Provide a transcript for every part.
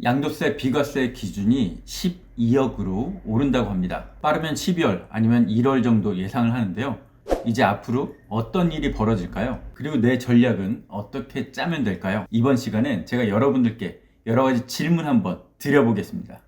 양도세, 비과세 기준이 12억으로 오른다고 합니다. 빠르면 12월 아니면 1월 정도 예상을 하는데요. 이제 앞으로 어떤 일이 벌어질까요? 그리고 내 전략은 어떻게 짜면 될까요? 이번 시간엔 제가 여러분들께 여러 가지 질문 한번 드려보겠습니다.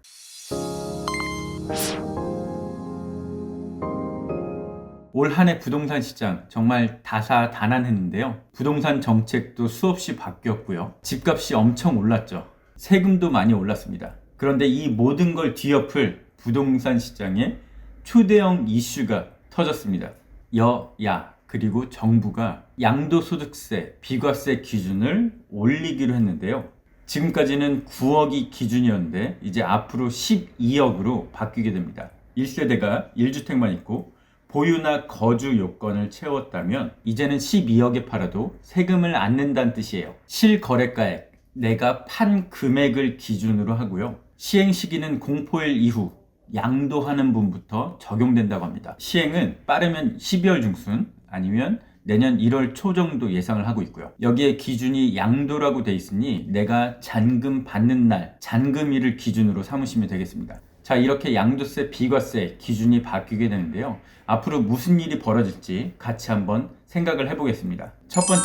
올 한 해 부동산 시장 정말 다사다난했는데요. 부동산 정책도 수없이 바뀌었고요. 집값이 엄청 올랐죠. 세금도 많이 올랐습니다. 그런데 이 모든 걸 뒤엎을 부동산 시장에 초대형 이슈가 터졌습니다. 여야 그리고 정부가 양도소득세, 비과세 기준을 올리기로 했는데요. 지금까지는 9억이 기준이었는데 이제 앞으로 12억으로 바뀌게 됩니다. 1세대가 1주택만 있고 보유나 거주 요건을 채웠다면 이제는 12억에 팔아도 세금을 안 낸다는 뜻이에요. 실거래가액, 내가 판 금액을 기준으로 하고요. 시행 시기는 공포일 이후 양도하는 분부터 적용된다고 합니다. 시행은 빠르면 12월 중순 아니면 내년 1월 초 정도 예상을 하고 있고요. 여기에 기준이 양도라고 돼 있으니 내가 잔금 받는 날 잔금일을 기준으로 삼으시면 되겠습니다. 자, 이렇게 양도세, 비과세 기준이 바뀌게 되는데요. 앞으로 무슨 일이 벌어질지 같이 한번 생각을 해보겠습니다. 첫 번째,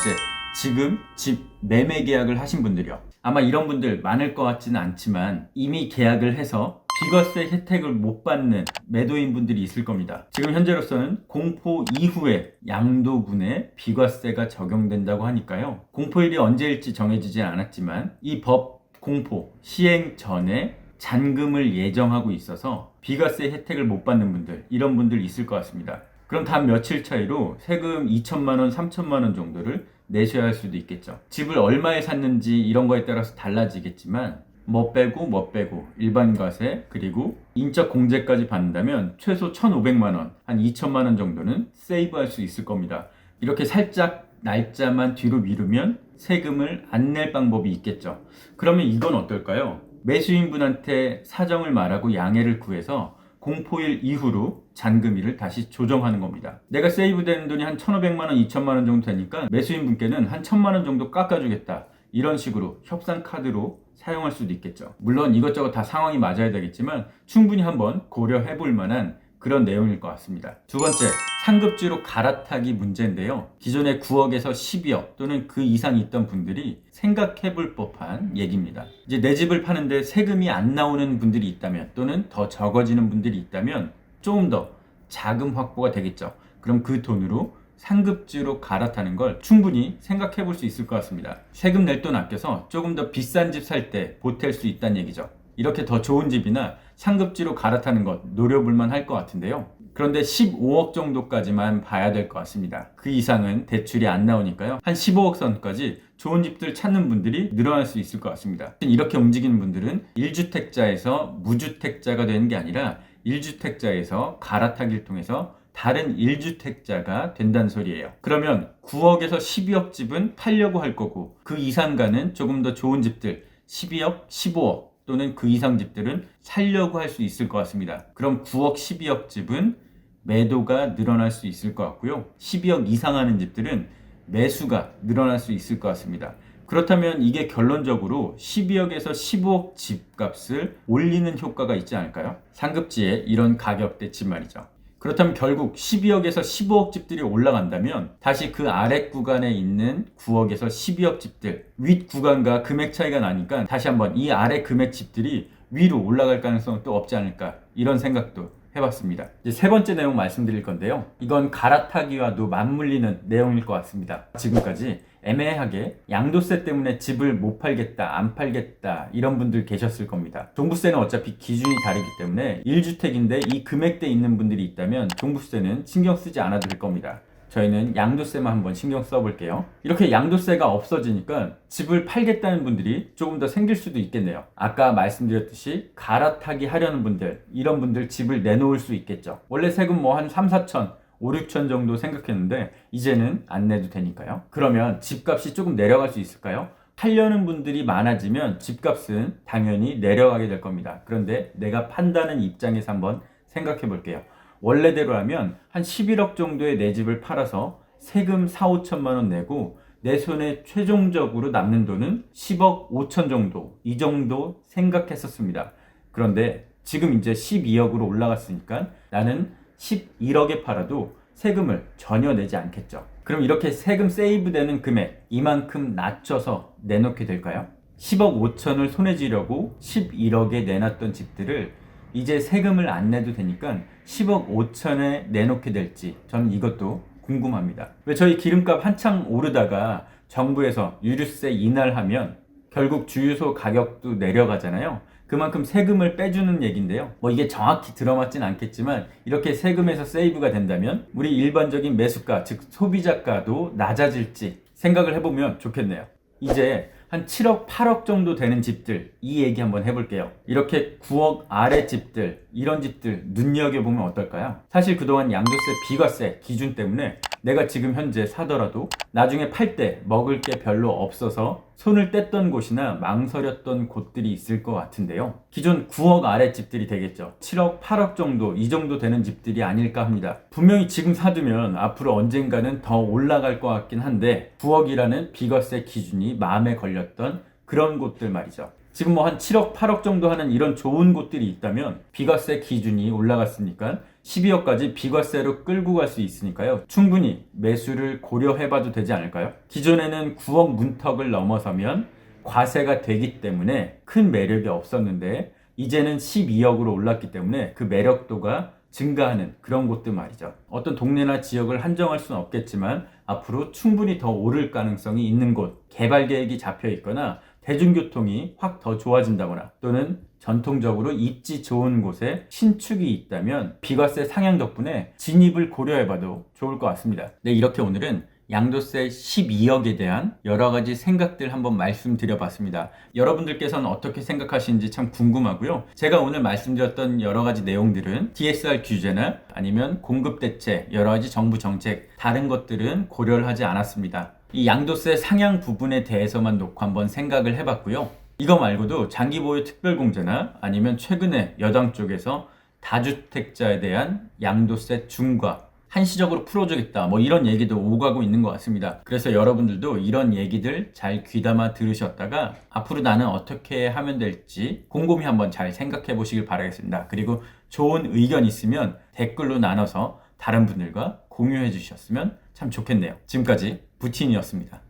지금 집 매매 계약을 하신 분들이요. 아마 이런 분들 많을 것 같지는 않지만 이미 계약을 해서 비과세 혜택을 못 받는 매도인 분들이 있을 겁니다. 지금 현재로서는 공포 이후에 양도분에 비과세가 적용된다고 하니까요. 공포일이 언제일지 정해지지 않았지만 이 법 공포 시행 전에 잔금을 예정하고 있어서 비과세 혜택을 못 받는 분들, 이런 분들 있을 것 같습니다. 그럼 단 며칠 차이로 세금 2천만 원, 3천만 원 정도를 내셔야 할 수도 있겠죠. 집을 얼마에 샀는지 이런 거에 따라서 달라지겠지만 뭐 빼고 일반 과세 그리고 인적 공제까지 받는다면 최소 1,500만 원, 한 2천만 원 정도는 세이브할 수 있을 겁니다. 이렇게 살짝 날짜만 뒤로 미루면 세금을 안 낼 방법이 있겠죠. 그러면 이건 어떨까요? 매수인분한테 사정을 말하고 양해를 구해서 공포일 이후로 잔금일을 다시 조정하는 겁니다. 내가 세이브되는 돈이 한 1,500만 원, 2천만 원 정도 되니까 매수인분께는 한 1,000만 원 정도 깎아주겠다. 이런 식으로 협상 카드로 사용할 수도 있겠죠. 물론 이것저것 다 상황이 맞아야 되겠지만 충분히 한번 고려해 볼 만한 그런 내용일 것 같습니다. 두 번째, 상급지로 갈아타기 문제인데요. 기존에 9억에서 12억 또는 그 이상 있던 분들이 생각해 볼 법한 얘기입니다. 이제 내 집을 파는데 세금이 안 나오는 분들이 있다면 또는 더 적어지는 분들이 있다면 조금 더 자금 확보가 되겠죠. 그럼 그 돈으로 상급지로 갈아타는 걸 충분히 생각해 볼 수 있을 것 같습니다. 세금 낼 돈 아껴서 조금 더 비싼 집 살 때 보탤 수 있다는 얘기죠. 이렇게 더 좋은 집이나 상급지로 갈아타는 것 노려볼만 할 것 같은데요. 그런데 15억 정도까지만 봐야 될 것 같습니다. 그 이상은 대출이 안 나오니까요. 한 15억 선까지 좋은 집들 찾는 분들이 늘어날 수 있을 것 같습니다. 이렇게 움직이는 분들은 1주택자에서 무주택자가 되는 게 아니라 1주택자에서 갈아타기를 통해서 다른 1주택자가 된다는 소리예요. 그러면 9억에서 12억 집은 팔려고 할 거고 그 이상 가는 조금 더 좋은 집들 12억, 15억 또는 그 이상 집들은 살려고 할 수 있을 것 같습니다. 그럼 9억, 12억 집은 매도가 늘어날 수 있을 것 같고요. 12억 이상 하는 집들은 매수가 늘어날 수 있을 것 같습니다. 그렇다면 이게 결론적으로 12억에서 15억 집값을 올리는 효과가 있지 않을까요? 상급지에 이런 가격대 집 말이죠. 그렇다면 결국 12억에서 15억 집들이 올라간다면 다시 그 아래 구간에 있는 9억에서 12억 집들 윗 구간과 금액 차이가 나니까 다시 한번 이 아래 금액 집들이 위로 올라갈 가능성은 또 없지 않을까 이런 생각도 해봤습니다. 이제 세 번째 내용 말씀드릴 건데요. 이건 갈아타기와도 맞물리는 내용일 것 같습니다. 지금까지 애매하게 양도세 때문에 집을 못 팔겠다, 안 팔겠다 이런 분들 계셨을 겁니다. 종부세는 어차피 기준이 다르기 때문에 1주택인데 이 금액대에 있는 분들이 있다면 종부세는 신경 쓰지 않아도 될 겁니다. 저희는 양도세만 한번 신경 써볼게요. 이렇게 양도세가 없어지니까 집을 팔겠다는 분들이 조금 더 생길 수도 있겠네요. 아까 말씀드렸듯이 갈아타기 하려는 분들, 이런 분들 집을 내놓을 수 있겠죠. 원래 세금 뭐 한 3, 4천, 5, 6천 정도 생각했는데 이제는 안 내도 되니까요. 그러면 집값이 조금 내려갈 수 있을까요? 팔려는 분들이 많아지면 집값은 당연히 내려가게 될 겁니다. 그런데 내가 판다는 입장에서 한번 생각해 볼게요. 원래대로 하면 한 11억 정도의 내 집을 팔아서 세금 4, 5천만 원 내고 내 손에 최종적으로 남는 돈은 10억 5천 정도, 이 정도 생각했었습니다. 그런데 지금 이제 12억으로 올라갔으니까 나는 11억에 팔아도 세금을 전혀 내지 않겠죠. 그럼 이렇게 세금 세이브되는 금액 이만큼 낮춰서 내놓게 될까요? 10억 5천을 손에 쥐려고 11억에 내놨던 집들을 이제 세금을 안 내도 되니까 10억 5천에 내놓게 될지 저는 이것도 궁금합니다. 왜 저희 기름값 한창 오르다가 정부에서 유류세 인하하면 결국 주유소 가격도 내려가잖아요. 그만큼 세금을 빼주는 얘기인데요. 뭐 이게 정확히 들어맞진 않겠지만 이렇게 세금에서 세이브가 된다면 우리 일반적인 매수가, 즉 소비자가도 낮아질지 생각을 해보면 좋겠네요. 이제 한 7억, 8억 정도 되는 집들, 이 얘기 한번 해볼게요. 이렇게 9억 아래 집들, 이런 집들 눈여겨보면 어떨까요? 사실 그동안 양도세, 비과세 기준 때문에 내가 지금 현재 사더라도 나중에 팔 때 먹을 게 별로 없어서 손을 뗐던 곳이나 망설였던 곳들이 있을 것 같은데요. 기존 9억 아래 집들이 되겠죠. 7억, 8억 정도, 이 정도 되는 집들이 아닐까 합니다. 분명히 지금 사두면 앞으로 언젠가는 더 올라갈 것 같긴 한데 9억이라는 비과세 기준이 마음에 걸렸던 그런 곳들 말이죠. 지금 뭐 한 7억, 8억 정도 하는 이런 좋은 곳들이 있다면 비과세 기준이 올라갔으니까 12억까지 비과세로 끌고 갈 수 있으니까요. 충분히 매수를 고려해봐도 되지 않을까요? 기존에는 9억 문턱을 넘어서면 과세가 되기 때문에 큰 매력이 없었는데 이제는 12억으로 올랐기 때문에 그 매력도가 증가하는 그런 곳들 말이죠. 어떤 동네나 지역을 한정할 수는 없겠지만 앞으로 충분히 더 오를 가능성이 있는 곳, 개발 계획이 잡혀 있거나 대중교통이 확 더 좋아진다거나 또는 전통적으로 입지 좋은 곳에 신축이 있다면 비과세 상향 덕분에 진입을 고려해봐도 좋을 것 같습니다. 네, 이렇게 오늘은 양도세 12억에 대한 여러 가지 생각들 한번 말씀드려봤습니다. 여러분들께서는 어떻게 생각하시는지 참 궁금하고요. 제가 오늘 말씀드렸던 여러 가지 내용들은 DSR 규제나 아니면 공급 대책, 여러 가지 정부 정책, 다른 것들은 고려를 하지 않았습니다. 이 양도세 상향 부분에 대해서만 놓고 한번 생각을 해봤고요. 이거 말고도 장기보유 특별공제나 아니면 최근에 여당 쪽에서 다주택자에 대한 양도세 중과 한시적으로 풀어주겠다 뭐 이런 얘기도 오가고 있는 것 같습니다. 그래서 여러분들도 이런 얘기들 잘 귀담아 들으셨다가 앞으로 나는 어떻게 하면 될지 곰곰이 한번 잘 생각해 보시길 바라겠습니다. 그리고 좋은 의견 있으면 댓글로 나눠서 다른 분들과 공유해 주셨으면 참 좋겠네요. 지금까지 부틴이었습니다.